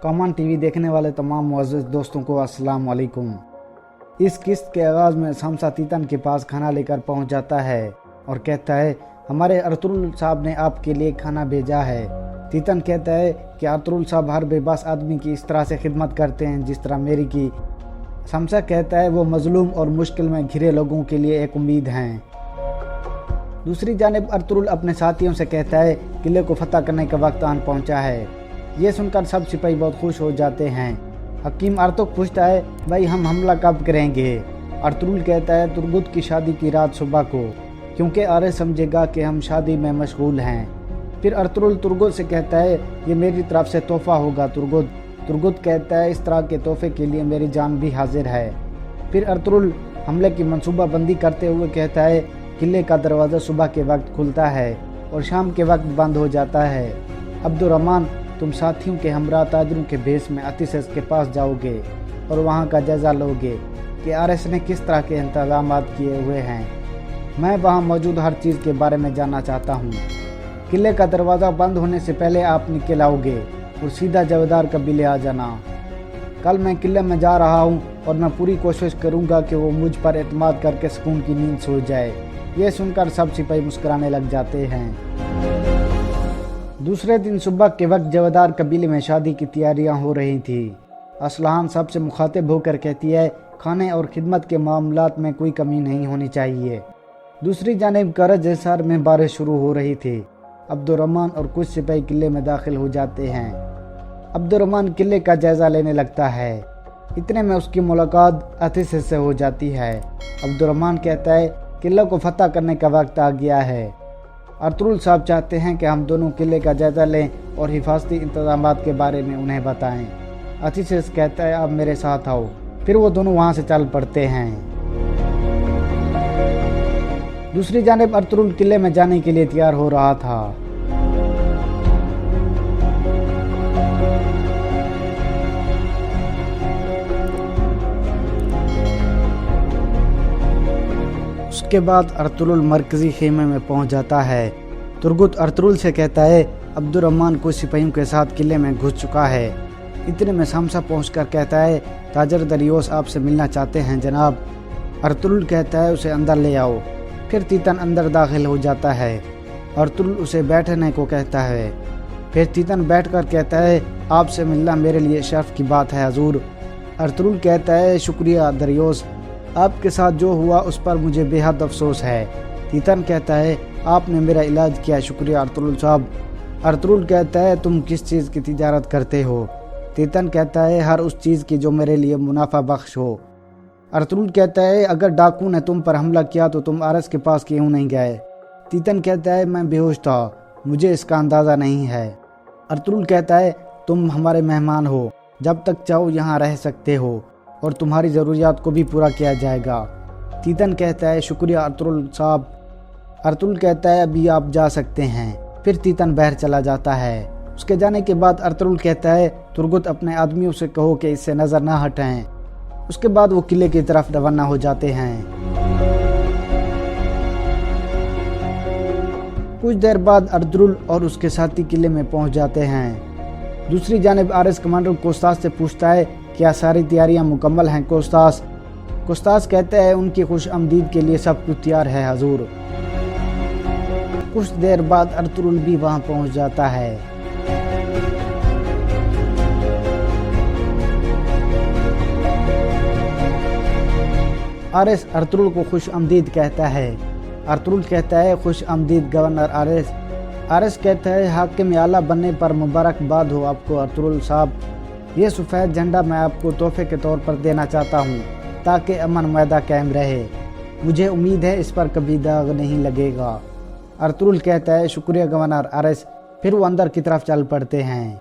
Common TV देखने वाले तमाम मुअज़्ज़िज़ दोस्तों को अस्सलाम वालेकुम। इस किस्त के आगाज़ में शमसा तीतन के पास खाना लेकर पहुंच जाता है और कहता है, हमारे अर्तुरुल साहब ने आपके लिए खाना भेजा है। तीतन कहता है कि अर्तुरुल साहब हर बेबस आदमी की इस तरह से खिदमत करते हैं जिस तरह मेरी की। शमसा कहता है वो मजलूम और मुश्किल में घिरे लोगों के लिए एक उम्मीद हैं। दूसरी जानिब अर्तुरुल अपने साथियों से कहता है किले को फतह करने का वक्त आन पहुंचा है। ये सुनकर सब सिपाही बहुत खुश हो जाते हैं। हकीम अर्तुक पूछता है, भाई हम हमला कब करेंगे? अर्तुरुल कहता है तुर्गुत की शादी की रात सुबह को, क्योंकि आरे समझेगा कि हम शादी में मशगूल हैं। फिर अर्तुरुल तुर्गुत से कहता है ये मेरी तरफ से तोहफा होगा तुर्गुत। तुर्गुत कहता है इस तरह के तोहफे के लिए मेरी जान भी हाजिर है। फिर अर्तुरुल हमले की मंसूबा बंदी करते हुए कहता है किले का दरवाज़ा सुबह के वक्त खुलता है और शाम के वक्त बंद हो जाता है। अब्दुर्रहमान, तुम साथियों के हमरा ताजरों के भेस में अतिशस के पास जाओगे और वहाँ का जायज़ा लोगे कि आरएस ने किस तरह के इंतजाम किए हुए हैं। मैं वहाँ मौजूद हर चीज़ के बारे में जानना चाहता हूँ। किले का दरवाज़ा बंद होने से पहले आप निकल आओगे और सीधा जवेदार कबीले आ जाना। कल मैं किले में जा रहा हूँ और मैं पूरी कोशिश करूँगा कि वो मुझ पर एतमाद करके सुकून की नींद सो जाए। ये सुनकर सब सिपाही मुस्कुराने लग जाते हैं। दूसरे दिन सुबह के वक्त जवेदार कबीले में शादी की तैयारियां हो रही थी। असलहान सबसे मुखातिब होकर कहती है खाने और खिदमत के मामलात में कोई कमी नहीं होनी चाहिए। दूसरी जानिब करज हिसार में बारिश शुरू हो रही थी। अब्दुर्रहमान और कुछ सिपाही किले में दाखिल हो जाते हैं। अब्दुर्रहमान किले का जायज़ा लेने लगता है। इतने में उसकी मुलाकात अतिश से हो जाती है। अब्दुर्रहमान कहता है किले को फतह करने का वक्त आ गया है। अर्तुरुल साहब चाहते हैं कि हम दोनों किले का जायज़ा लें और हिफाजती इंतजामात के बारे में उन्हें बताएं। अतिशेष कहता है आप मेरे साथ आओ। फिर वो दोनों वहाँ से चल पड़ते हैं। दूसरी जानिब अर्तुरुल किले में जाने के लिए तैयार हो रहा था। उसके बाद अर्तुरुल मरकजी खेमे में पहुंच जाता है। तुर्गुत अर्तुरुल से कहता है अब्दुर्रहमान कुछ सिपाहियों के साथ किले में घुस चुका है। इतने में शमसा पहुंचकर कहता है ताजर दरियोस आपसे मिलना चाहते हैं जनाब। अर्तुरुल कहता है उसे अंदर ले आओ। फिर तीतन अंदर दाखिल हो जाता है। अर्तुरुल उसे बैठने को कहता है। फिर तीतन बैठकर कहता है आपसे मिलना मेरे लिए शर्फ की बात है हजूर। अर्तुरुल कहता है शुक्रिया दरियोस, आपके साथ जो हुआ उस पर मुझे बेहद अफसोस है। तीतन कहता है आपने मेरा इलाज किया, शुक्रिया अर्तुरुल साहब। अर्तुरुल कहता है तुम किस चीज़ की तिजारत करते हो? तीतन कहता है हर उस चीज़ की जो मेरे लिए मुनाफा बख्श हो। अर्तुरुल कहता है अगर डाकू ने तुम पर हमला किया तो तुम आरस के पास क्यों नहीं गए? तीतन कहता है मैं बेहोश था, मुझे इसका अंदाज़ा नहीं है। अर्तुरुल कहता है तुम हमारे मेहमान हो, जब तक चाहो यहाँ रह सकते हो और तुम्हारी ज़रूरियात को भी पूरा किया जाएगा। तीतन कहता है शुक्रिया अर्तुरुल साहब। अर्तुरुल कहता है अभी आप जा सकते हैं। फिर तीतन बाहर चला जाता है। उसके जाने के बाद अर्तुरुल कहता है तुर्गुत अपने आदमियों से कहो कि इससे नज़र ना हटाएं। उसके बाद वो किले की तरफ रवाना हो जाते हैं। कुछ देर बाद अर्तुरुल और उसके साथी किले में पहुंच जाते हैं। दूसरी जानिब आरएस कमांडर कोस्तास से पूछता है क्या सारी तैयारियां मुकम्मल हैं कोस्तास? कोस्तास कहते हैं उनकी खुश आमदीद के लिए सब कुछ तैयार है हजूर। कुछ देर बाद अर्तुरुल भी वहां पहुंच जाता है। आरएस अर्तुरुल को खुश आमदीद कहता है। अर्तुरुल कहता है खुश आमदीद गवर्नर आरएस। आरएस कहता है हाकिम आला बनने पर मुबारकबाद हो आपको अर्तुरुल साहब। ये सफ़ेद झंडा मैं आपको तोहफे के तौर पर देना चाहता हूँ ताकि अमन मैदा कायम रहे। मुझे उम्मीद है इस पर कभी दाग नहीं लगेगा। अर्तुरुल कहता है शुक्रिया गवर्नर आरएस। फिर वो अंदर की तरफ चल पड़ते हैं।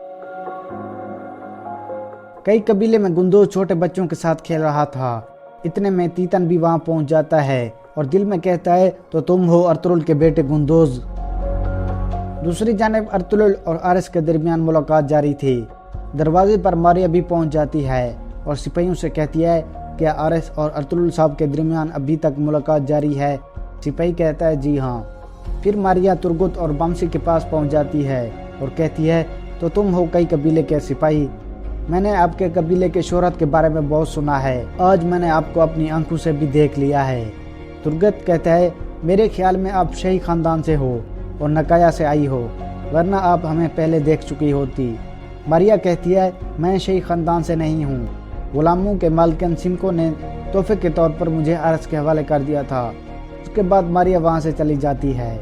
कई कबीले में गुंदोज छोटे बच्चों के साथ खेल रहा था। इतने में तीतन भी वहाँ पहुँच जाता है और दिल में कहता है तो तुम हो अर्तुरुल के बेटे गुंदोज। दूसरी जानिब अर्तुरुल और आरएस के दरमियान मुलाकात जारी थी। दरवाजे पर मारिया भी पहुंच जाती है और सिपाहियों से कहती है क्या आरएस और अर्तुरुल साहब के दरमियान अभी तक मुलाकात जारी है? सिपाही कहता है जी हाँ। फिर मारिया तुर्गुत और बमसी के पास पहुंच जाती है और कहती है तो तुम हो कई कबीले के सिपाही। میں نے آپ کے قبیلے کے شہرت کے بارے میں بہت سنا ہے، آج میں نے آپ کو اپنی آنکھوں سے بھی دیکھ لیا ہے۔ ترگت کہتا ہے میرے خیال میں آپ شاہی خاندان سے ہو اور نکایا سے آئی ہو، ورنہ آپ ہمیں پہلے دیکھ چکی ہوتی۔ ماریا کہتی ہے میں شاہی خاندان سے نہیں ہوں، غلاموں کے مالکن سنکو نے تحفے کے طور پر مجھے عرس کے حوالے کر دیا تھا۔ اس کے بعد ماریا وہاں سے چلی جاتی ہے۔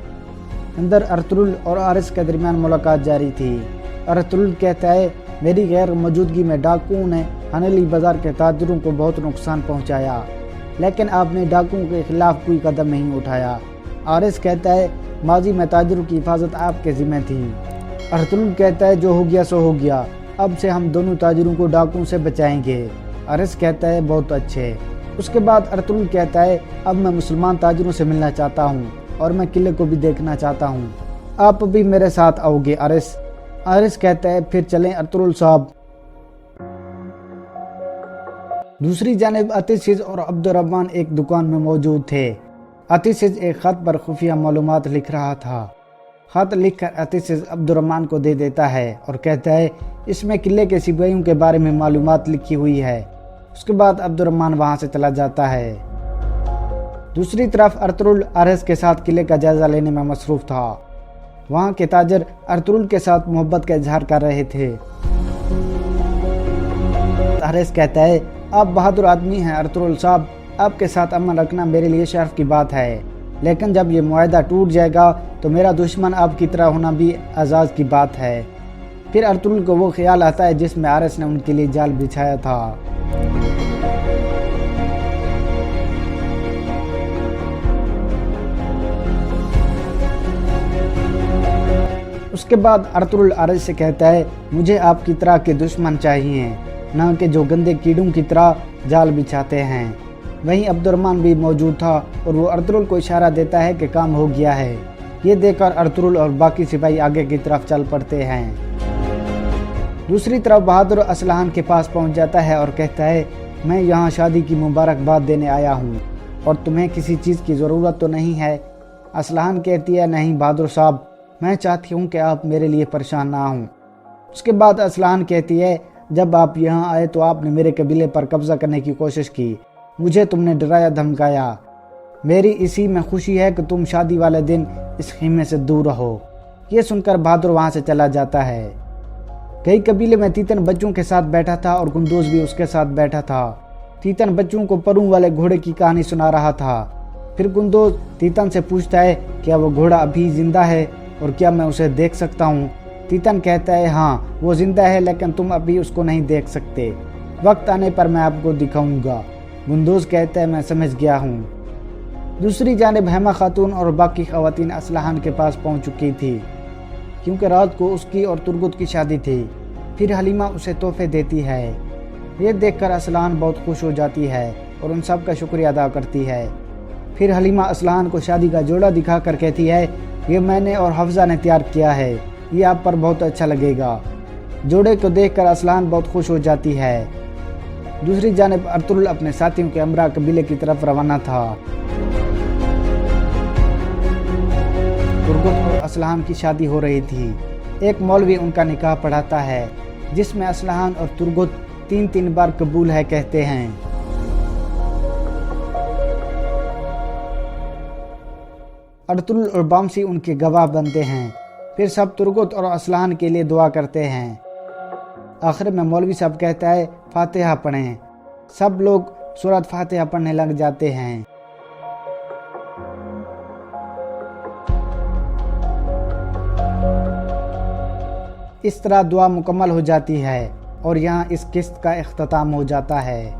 اندر ارطغرل اور عرس کے درمیان ملاقات جاری تھی۔ ارطغرل کہتا ہے میری غیر موجودگی میں ڈاکوؤں نے ہنلی بازار کے تاجروں کو بہت نقصان پہنچایا، لیکن آپ نے ڈاکوؤں کے خلاف کوئی قدم نہیں اٹھایا۔ عرس کہتا ہے ماضی میں تاجروں کی حفاظت آپ کے ذمہ تھی۔ ارطغرل کہتا ہے جو ہو گیا سو ہو گیا، اب سے ہم دونوں تاجروں کو ڈاکوؤں سے بچائیں گے۔ عرس کہتا ہے بہت اچھے۔ اس کے بعد ارطغرل کہتا ہے اب میں مسلمان تاجروں سے ملنا چاہتا ہوں اور میں قلعے کو بھی دیکھنا چاہتا ہوں، آپ بھی میرے ساتھ آؤ گے عرس؟ عرس کہتا ہے پھر چلیں ارطغرل صاحب۔ دوسری جانب عطیسج اور عبد الرحمن ایک دکان میں موجود تھے۔ عطیسج ایک خط پر خفیہ معلومات لکھ رہا تھا۔ خط لکھ کر عطیسج عبد الرحمن کو دے دیتا ہے اور کہتا ہے اس میں قلعے کے سپاہیوں کے بارے میں معلومات لکھی ہوئی ہے۔ اس کے بعد عبد الرحمن وہاں سے چلا جاتا ہے۔ دوسری طرف ارطغرل عرس کے ساتھ قلعے کا جائزہ لینے میں مصروف تھا۔ وہاں کے تاجر ارطغرل کے ساتھ محبت کا اظہار کر رہے تھے۔ عرس کہتا ہے آپ بہادر آدمی ہیں ارطغرل صاحب، آپ کے ساتھ امن رکھنا میرے لیے شرف کی بات ہے، لیکن جب یہ معاہدہ ٹوٹ جائے گا تو میرا دشمن آپ کی طرح ہونا بھی اعزاز کی بات ہے۔ پھر ارطغرل کو وہ خیال آتا ہے جس میں عرس نے ان کے لیے جال بچھایا تھا۔ اس کے بعد ارطغرل عرس سے کہتا ہے مجھے آپ کی طرح کے دشمن چاہیے، نہ کہ جو گندے کیڑوں کی طرح جال بچھاتے ہیں۔ وہیں عبد الرحمن بھی موجود تھا اور وہ ارطغرل کو اشارہ دیتا ہے کہ کام ہو گیا ہے۔ یہ دیکھ کر ارطغرل اور باقی سپاہی آگے کی طرف چل پڑتے ہیں۔ دوسری طرف بہادر اصلحان کے پاس پہنچ جاتا ہے اور کہتا ہے میں یہاں شادی کی مبارکباد دینے آیا ہوں اور تمہیں کسی چیز کی ضرورت تو نہیں ہے؟ اصلحان کہتی ہے نہیں بہادر صاحب، میں چاہتی ہوں کہ آپ میرے لیے پریشان نہ ہوں۔ اس کے بعد اصلحان کہتی ہے جب آپ یہاں آئے تو آپ نے میرے قبیلے پر قبضہ کرنے کی کوشش کی، مجھے تم نے ڈرایا دھمکایا، میری اسی میں خوشی ہے کہ تم شادی والے دن اس خیمے سے دور رہو۔ یہ سن کر بہادر وہاں سے چلا جاتا ہے۔ کئی قبیلے میں تیتن بچوں کے ساتھ بیٹھا تھا اور گندوز بھی اس کے ساتھ بیٹھا تھا۔ تیتن بچوں کو پروں والے گھوڑے کی کہانی سنا رہا تھا۔ پھر گندوز تیتن سے پوچھتا ہے کیا وہ گھوڑا ابھی زندہ ہے اور کیا میں اسے دیکھ سکتا ہوں؟ تیتن کہتا ہے ہاں وہ زندہ ہے لیکن تم ابھی اس کو نہیں دیکھ سکتے، وقت آنے پر میں آپ کو دکھاؤں گا۔ گندوز کہتا ہے میں سمجھ گیا ہوں۔ دوسری جانب حیمہ خاتون اور باقی خواتین اصلحان کے پاس پہنچ چکی تھی کیونکہ رات کو اس کی اور ترگت کی شادی تھی۔ پھر حلیمہ اسے تحفے دیتی ہے۔ یہ دیکھ کر اصلحان بہت خوش ہو جاتی ہے اور ان سب کا شکریہ ادا کرتی ہے۔ پھر حلیمہ اصلحان کو شادی کا جوڑا دکھا کر کہتی ہے یہ میں نے اور حفصہ نے تیار کیا ہے، یہ آپ پر بہت اچھا لگے گا۔ جوڑے کو دیکھ کر اصلحان بہت خوش ہو جاتی ہے۔ دوسری جانب ارطغرل اپنے ساتھیوں کے ہمراہ قبیلے کی طرف روانہ تھا۔ ترگت اور اصلحان کی شادی ہو رہی تھی۔ ایک مولوی ان کا نکاح پڑھاتا ہے جس میں اصلحان اور ترگت 3 بار قبول ہے کہتے ہیں۔ ارطغرل اور بامسی ان کے گواہ بنتے ہیں۔ پھر سب ترگت اور اصلحان کے لیے دعا کرتے ہیں۔ آخر میں مولوی صاحب کہتا ہے فاتحہ پڑھیں۔ سب لوگ سورۃ فاتحہ پڑھنے لگ جاتے ہیں۔ اس طرح دعا مکمل ہو جاتی ہے اور یہاں اس قسط کا اختتام ہو جاتا ہے۔